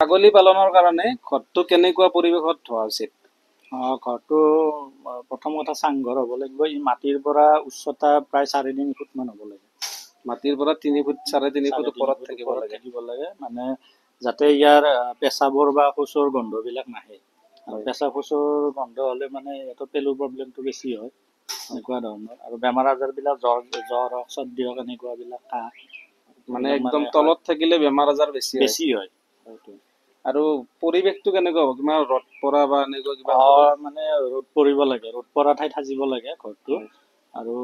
ছাগলী পালনৰ কাৰণে ঘৰটো কেনেকুৱা পৰিৱেশত হোৱা উচিত? ঘৰটো প্ৰথম কথা চাংঘৰ হ'ব লাগিব। ই মাটিৰ পৰা উচ্চতা প্ৰায় 3.5 ফুট মান হ'ব লাগে। মাটিৰ পৰা 3 ফুট 3.5 ফুট ওপৰত থাকিব লাগে। মানে যাতে ইয়াৰ পেচাবৰ বা শৌচৰ গন্ধবিলাক নাহে। আৰু পেচাব শৌচৰ গন্ধ হ'লে মানে ইয়াতো পেলুৰ প্ৰব্লেমটো বেছি হয়। এনেকুৱা ধৰণৰ আৰু বেমাৰ আজাৰবিলাক জ্বৰ হওক, চৰ্দি হওক, এনেকুৱাবিলাক কাহ মানে একদম তলত থাকিলে বেমাৰ আজাৰ বেছি হয়। আৰু পৰিৱেশটো কেনেকুৱা হ'ব? কিমান ৰ'দ পৰা বা এনেকুৱা কিবা? মানে ৰ'দ পৰিব লাগে, ৰ'দ পৰা ঠাইত সাজিব লাগে ঘৰটো। আৰু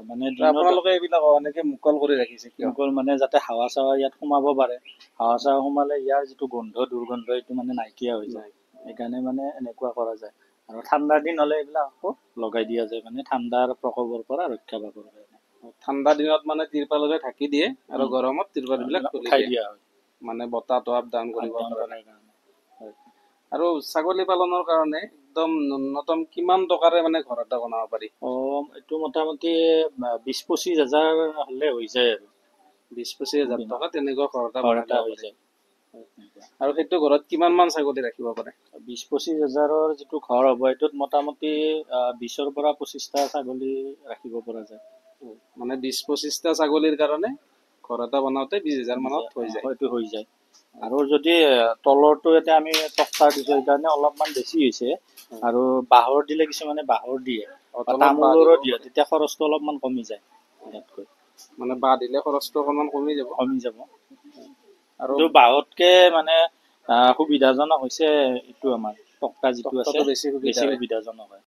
মানে আপোনালোকে এইবিলাক এনেকে মুকল কৰি ৰাখিছে কিয়? মুকল মানে যাতে হাৱা চাৱা ইয়াত সোমাব পাৰে। হাৱা চাৱা সোমালে ইয়াৰ যিটো গোন্ধ দুৰ্গন্ধ এইটো মানে নাইকিয়া হৈ যায়। সেইকাৰণে মানে এনেকুৱা কৰা যায়। আৰু ঠাণ্ডাৰ দিন হ'লে এইবিলাক আকৌ লগাই দিয়া যায়, মানে ঠাণ্ডাৰ প্ৰকোপৰ পৰা ৰক্ষা পাবৰ কাৰণে। ঠাণ্ডা দিনত মানে তিৰপালেৰে ঢাকি দিয়ে আৰু গৰমত তিৰপালবিলাক উঠাই দিয়া হয়, মানে বতাহটো আপ ডাউন কৰিবৰ কাৰণে। আৰু ছাগলী পালনৰ কাৰণে একদম ন্যূনতম কিমান টকাৰে মানে ঘৰ এটা বনাব পাৰি? এইটো মোটামুটি 20-25 হাজাৰ হ'লে হৈ যায় আৰু 20-25 হাজাৰ টকা তেনেকুৱা ঘৰ এটা হৈ যায়। আৰু সেইটো ঘৰত কিমান মান ছাগলী ৰাখিব পাৰে? 20-25 হাজাৰৰ যিটো ঘৰ হ'ব এইটোত মোটামুটি 20ৰ পৰা 25টা ছাগলী ৰাখিব পৰা যায়। মানে 20-25টা ছাগলীৰ কাৰণে ঘৰ এটা বনাওঁতে 20,000 মানত হৈ যায়। হয়তো হৈ যায়। আৰু যদি তলৰটো এতিয়া আমি টক্টাৰ দিছোঁ সেইকাৰণে অলপমান বেছি হৈছে। আৰু বাঁহৰ দিলে কিছুমানে বাঁহৰ দিয়ে, তামোলৰো দিয়ে, তেতিয়া খৰচটো অলপমান কমি যায় ইয়াতকৈ। মানে বাঁহ দিলে খৰচটো অকণমান কমি যাব। আৰু বাঁহতকে মানে সুবিধাজনক হৈছে এইটো আমাৰ টক্টা যিটো আছে, বেছি সুবিধাজনক হয়।